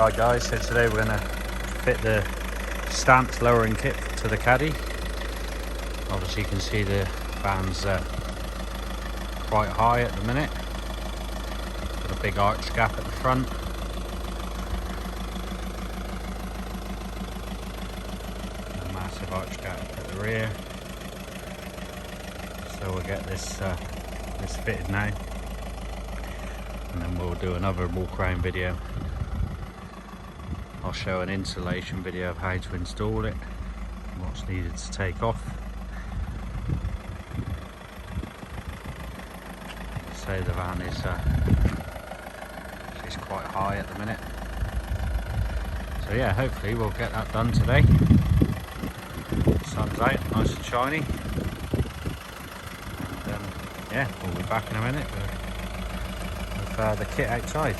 Right guys, so today we're going to fit the stance lowering kit to the caddy. Obviously you can see the van's quite high at the minute. Got a big arch gap at the front. A massive arch gap at the rear. So we'll get this fitted now. And then we'll do another walk around video. I'll show an installation video of how to install it, what's needed to take off. So the van is she's quite high at the minute. So yeah, hopefully we'll get that done today. The sun's out, nice and shiny. And yeah, we'll be back in a minute with the kit outside.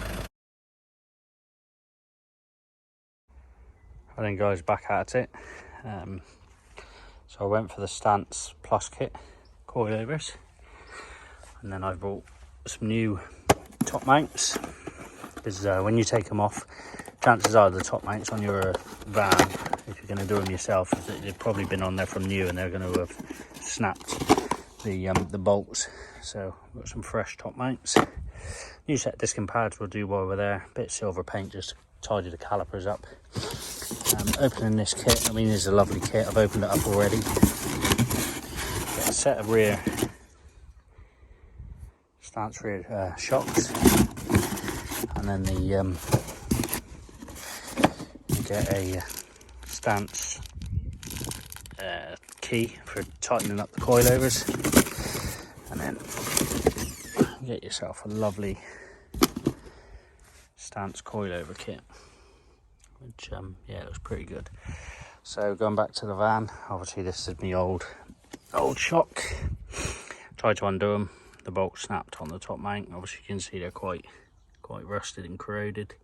And then guys, back at it. So I went for the Stance Plus kit coilovers, and then I bought some new top mounts, because when you take them off, chances are the top mounts on your van, if you're going to do them yourself, is that they've probably been on there from new and they're going to have snapped the bolts. So I've got some fresh top mounts. New set of disc and pads will do while we're there. Bit of silver paint just to tidy the calipers up. Opening this kit, I mean, it's a lovely kit. I've opened it up already. Got a set of rear stance rear shocks, and then you get a stance key for tightening up the coilovers, and then get yourself a lovely stance coilover kit, which yeah, looks pretty good. So going back to the van, obviously this is my old shock. Tried to undo them, the bolt snapped on the top mount. Obviously you can see they're quite rusted and corroded,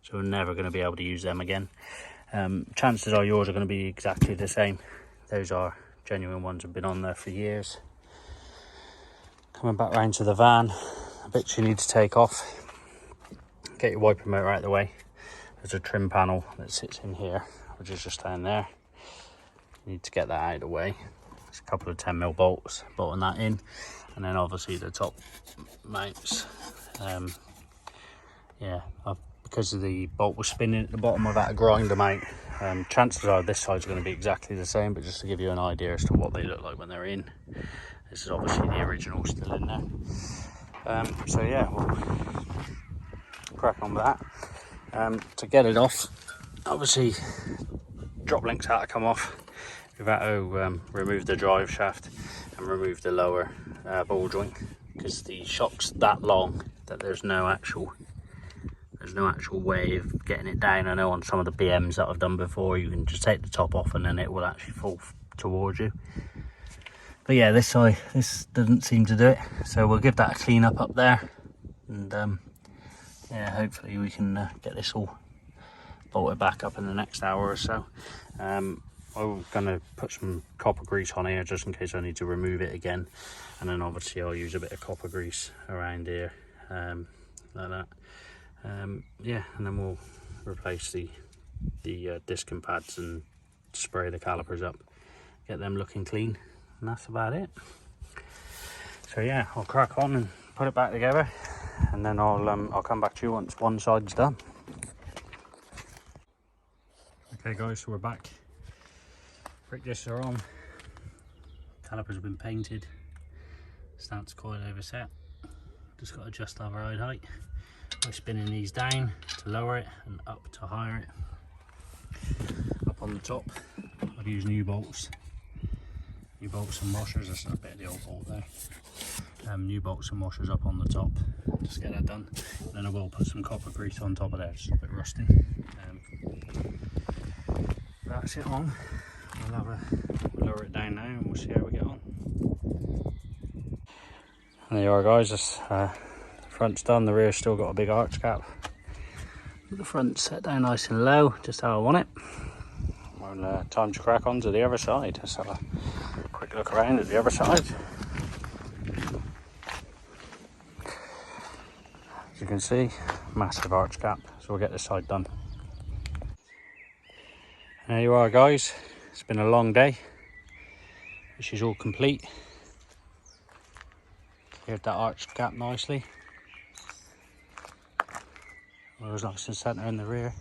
so we're never going to be able to use them again. Chances are yours are going to be exactly the same. Those are genuine ones, have been on there for years. Coming back round to the van, bits you need to take off. Get your wiper motor out of the way. There's a trim panel that sits in here, which is just down there. You need to get that out of the way. There's a couple of 10mm bolts, bolting that in, and then obviously the top mounts. Yeah, because of the bolt was spinning at the bottom, I've had to grind them out. Chances are this side's going to be exactly the same, but just to give you an idea as to what they look like when they're in. This is obviously the original still in there. So yeah, we'll crack on with that. To get it off, obviously drop links had to come off. We've had to remove the drive shaft and remove the lower ball joint, because the shock's that long that there's no actual way of getting it down. I know on some of the BMs that I've done before, you can just take the top off and then it will actually fall towards you. But yeah, this side, this doesn't seem to do it, so we'll give that a clean up there, and yeah, hopefully we can get this all bolted back up in the next hour or so. I'm going to put some copper grease on here just in case I need to remove it again, and then obviously I'll use a bit of copper grease around here, like that. Yeah, and then we'll replace the disc and pads and spray the calipers up, get them looking clean, and that's about it. So yeah, I'll crack on and put it back together, and then I'll come back to you once one side's done. Okay guys, so we're back. Brake discs are on, calipers have been painted, stance coilover set. Just got to adjust our ride height by spinning these down to lower it and up to higher it. Up on the top, I've used new bolts and washers. That's a bit of the old bolt there. New bolts and washers up on the top, just get that done. And then I will put some copper grease on top of there, just a bit rusty. That's it on. We'll lower it down now and we'll see how we get on. And there you are guys, the front's done, the rear's still got a big arch gap. But the front's set down nice and low, just how I want it. Well, time to crack on to the other side. Let's have a quick look around at the other side. As you can see, massive arch gap, so we'll get this side done. There you are, guys. It's been a long day. This is all complete. Cleared that arch gap nicely. It was nice and centre in the rear.